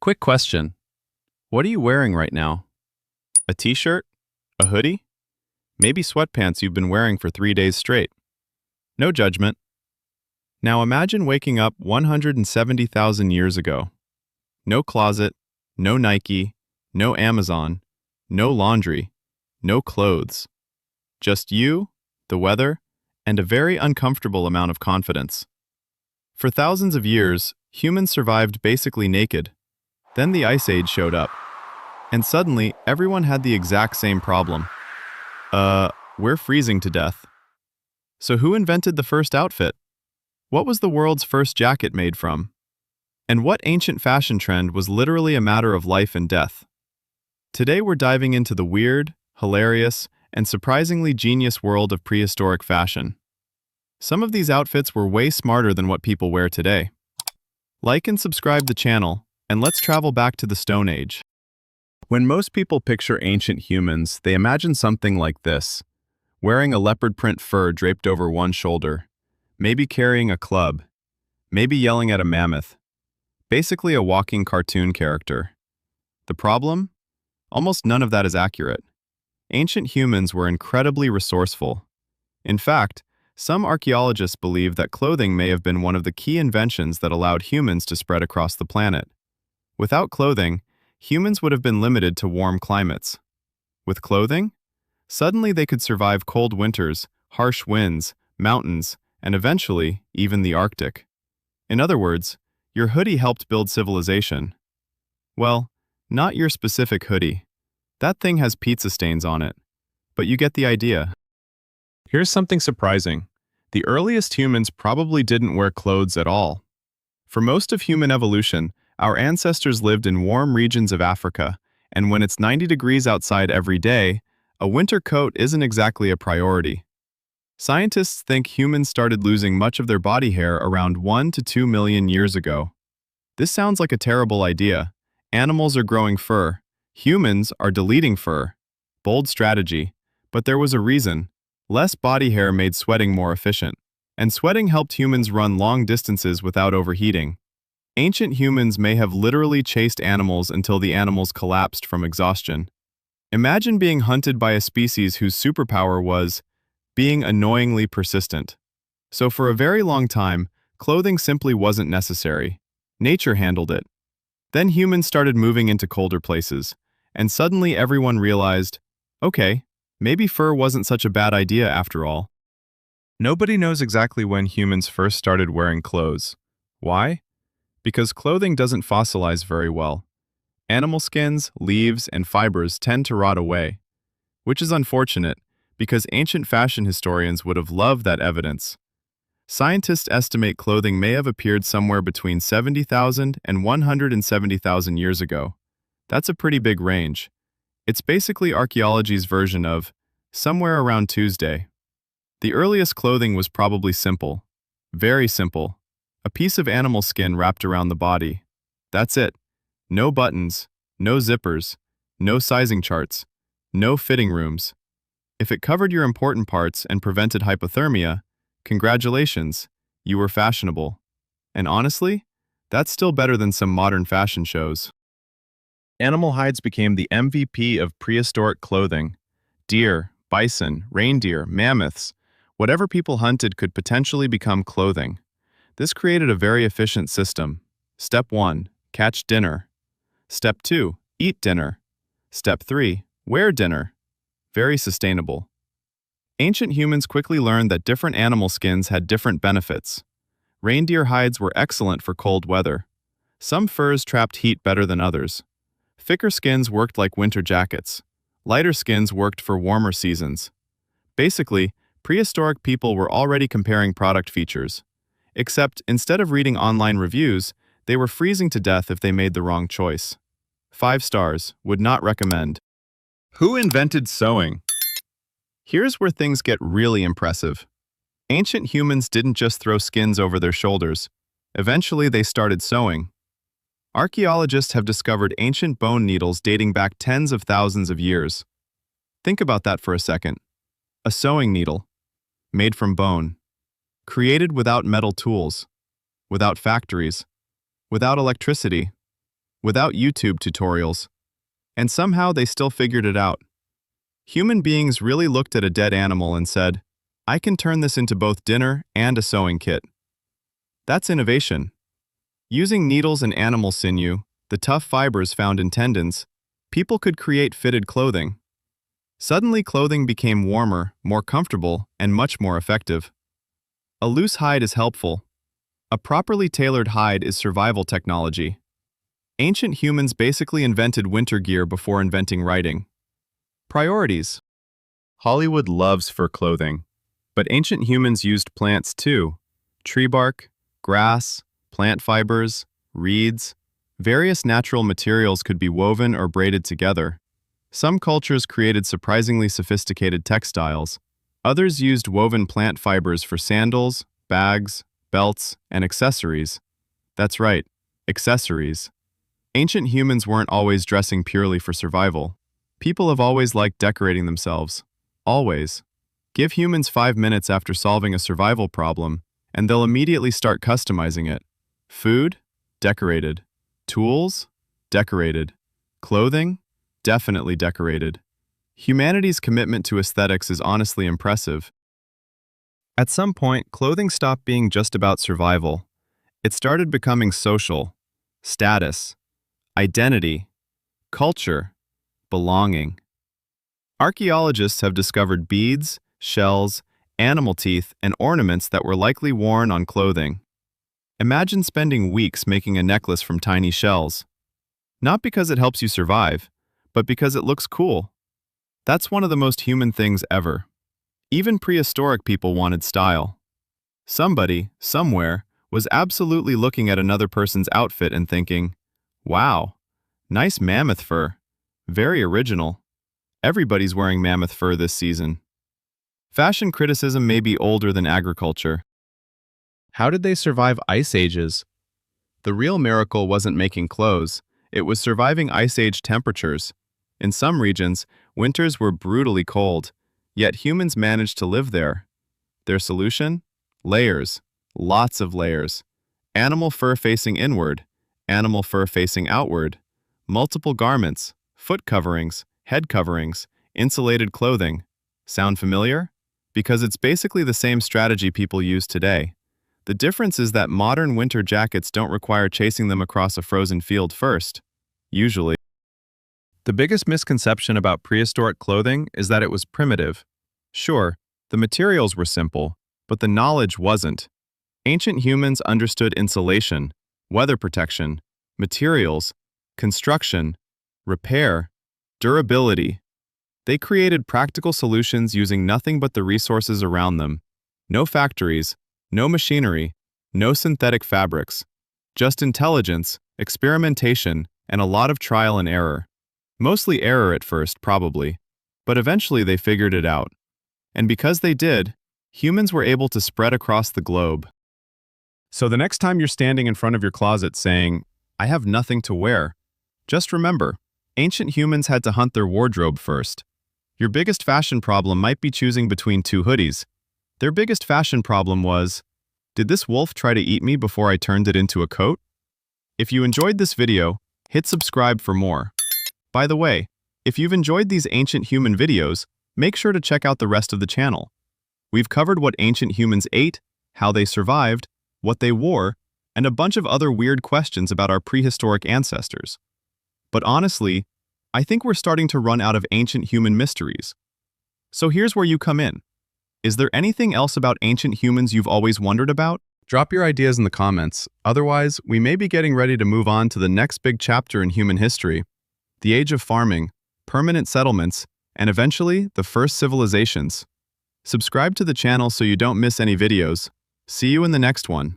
Quick question. What are you wearing right now? A t-shirt? A hoodie? Maybe sweatpants you've been wearing for 3 days straight. No judgment. Now imagine waking up 170,000 years ago. No closet, no Nike, no Amazon, no laundry, no clothes. Just you, the weather, and a very uncomfortable amount of confidence. For thousands of years, humans survived basically naked. Then the Ice Age showed up. And suddenly, everyone had the exact same problem. We're freezing to death. So who invented the first outfit? What was the world's first jacket made from? And what ancient fashion trend was literally a matter of life and death? Today we're diving into the weird, hilarious, and surprisingly genius world of prehistoric fashion. Some of these outfits were way smarter than what people wear today. Like and subscribe the channel, and let's travel back to the Stone Age. When most people picture ancient humans, they imagine something like this: wearing a leopard-print fur draped over one shoulder, maybe carrying a club, maybe yelling at a mammoth. Basically a walking cartoon character. The problem? Almost none of that is accurate. Ancient humans were incredibly resourceful. In fact, some archaeologists believe that clothing may have been one of the key inventions that allowed humans to spread across the planet. Without clothing, humans would have been limited to warm climates. With clothing, suddenly they could survive cold winters, harsh winds, mountains, and eventually, even the Arctic. In other words, your hoodie helped build civilization. Well, not your specific hoodie. That thing has pizza stains on it. But you get the idea. Here's something surprising. The earliest humans probably didn't wear clothes at all. For most of human evolution, our ancestors lived in warm regions of Africa, and when it's 90 degrees outside every day, a winter coat isn't exactly a priority. Scientists think humans started losing much of their body hair around 1 to 2 million years ago. This sounds like a terrible idea. Animals are growing fur. Humans are deleting fur. Bold strategy. But there was a reason. Less body hair made sweating more efficient. And sweating helped humans run long distances without overheating. Ancient humans may have literally chased animals until the animals collapsed from exhaustion. Imagine being hunted by a species whose superpower was being annoyingly persistent. So for a very long time, clothing simply wasn't necessary. Nature handled it. Then humans started moving into colder places, and suddenly everyone realized, okay, maybe fur wasn't such a bad idea after all. Nobody knows exactly when humans first started wearing clothes. Why? Because clothing doesn't fossilize very well. Animal skins, leaves, and fibers tend to rot away, which is unfortunate because ancient fashion historians would have loved that evidence. Scientists estimate clothing may have appeared somewhere between 70,000 and 170,000 years ago. That's a pretty big range. It's basically archaeology's version of somewhere around Tuesday. The earliest clothing was probably simple. Very simple. A piece of animal skin wrapped around the body. That's it. No buttons, no zippers, no sizing charts, no fitting rooms. If it covered your important parts and prevented hypothermia, congratulations, you were fashionable. And honestly, that's still better than some modern fashion shows. Animal hides became the MVP of prehistoric clothing. Deer, bison, reindeer, mammoths, whatever people hunted could potentially become clothing. This created a very efficient system. Step 1, catch dinner. Step 2, eat dinner. Step 3, wear dinner. Very sustainable. Ancient humans quickly learned that different animal skins had different benefits. Reindeer hides were excellent for cold weather. Some furs trapped heat better than others. Thicker skins worked like winter jackets. Lighter skins worked for warmer seasons. Basically, prehistoric people were already comparing product features. Except, instead of reading online reviews, they were freezing to death if they made the wrong choice. 5 stars, would not recommend. Who invented sewing? Here's where things get really impressive. Ancient humans didn't just throw skins over their shoulders. Eventually, they started sewing. Archaeologists have discovered ancient bone needles dating back tens of thousands of years. Think about that for a second. A sewing needle, made from bone, created without metal tools, without factories, without electricity. without YouTube tutorials. And somehow they still figured it out. Human beings really looked at a dead animal and said, I can turn this into both dinner and a sewing kit. That's innovation. Using needles and animal sinew, the tough fibers found in tendons, people could create fitted clothing. Suddenly clothing became warmer, more comfortable, and much more effective. A loose hide is helpful. A properly tailored hide is survival technology. Ancient humans basically invented winter gear before inventing writing. Priorities. Hollywood loves fur clothing, but ancient humans used plants too. Tree bark, grass, plant fibers, reeds, various natural materials could be woven or braided together. Some cultures created surprisingly sophisticated textiles. Others used woven plant fibers for sandals, bags, belts, and accessories. That's right, accessories. Ancient humans weren't always dressing purely for survival. People have always liked decorating themselves. Always. Give humans 5 minutes after solving a survival problem, and they'll immediately start customizing it. Food? Decorated. Tools? Decorated. Clothing? Definitely decorated. Humanity's commitment to aesthetics is honestly impressive. At some point, clothing stopped being just about survival. It started becoming social, status, identity, culture, belonging. Archaeologists have discovered beads, shells, animal teeth, and ornaments that were likely worn on clothing. Imagine spending weeks making a necklace from tiny shells. Not because it helps you survive, but because it looks cool. That's one of the most human things ever. Even prehistoric people wanted style. Somebody, somewhere, was absolutely looking at another person's outfit and thinking, wow, nice mammoth fur. Very original. Everybody's wearing mammoth fur this season. Fashion criticism may be older than agriculture. How did they survive ice ages? The real miracle wasn't making clothes, it was surviving ice age temperatures. In some regions, winters were brutally cold, yet humans managed to live there. Their solution? Layers. Lots of layers. Animal fur facing inward, animal fur facing outward. Multiple garments, foot coverings, head coverings, insulated clothing. Sound familiar? Because it's basically the same strategy people use today. The difference is that modern winter jackets don't require chasing them across a frozen field first. Usually. The biggest misconception about prehistoric clothing is that it was primitive. Sure, the materials were simple, but the knowledge wasn't. Ancient humans understood insulation, weather protection, materials, construction, repair, durability. They created practical solutions using nothing but the resources around them. No factories, no machinery, no synthetic fabrics. Just intelligence, experimentation, and a lot of trial and error. Mostly error at first, probably, but eventually they figured it out. And because they did, humans were able to spread across the globe. So the next time you're standing in front of your closet saying, I have nothing to wear, just remember, ancient humans had to hunt their wardrobe first. Your biggest fashion problem might be choosing between 2 hoodies. Their biggest fashion problem was, did this wolf try to eat me before I turned it into a coat? If you enjoyed this video, hit subscribe for more. By the way, if you've enjoyed these ancient human videos, make sure to check out the rest of the channel. We've covered what ancient humans ate, how they survived, what they wore, and a bunch of other weird questions about our prehistoric ancestors. But honestly, I think we're starting to run out of ancient human mysteries. So here's where you come in. Is there anything else about ancient humans you've always wondered about? Drop your ideas in the comments. Otherwise, we may be getting ready to move on to the next big chapter in human history, the age of farming, permanent settlements, and eventually, the first civilizations. Subscribe to the channel so you don't miss any videos. See you in the next one.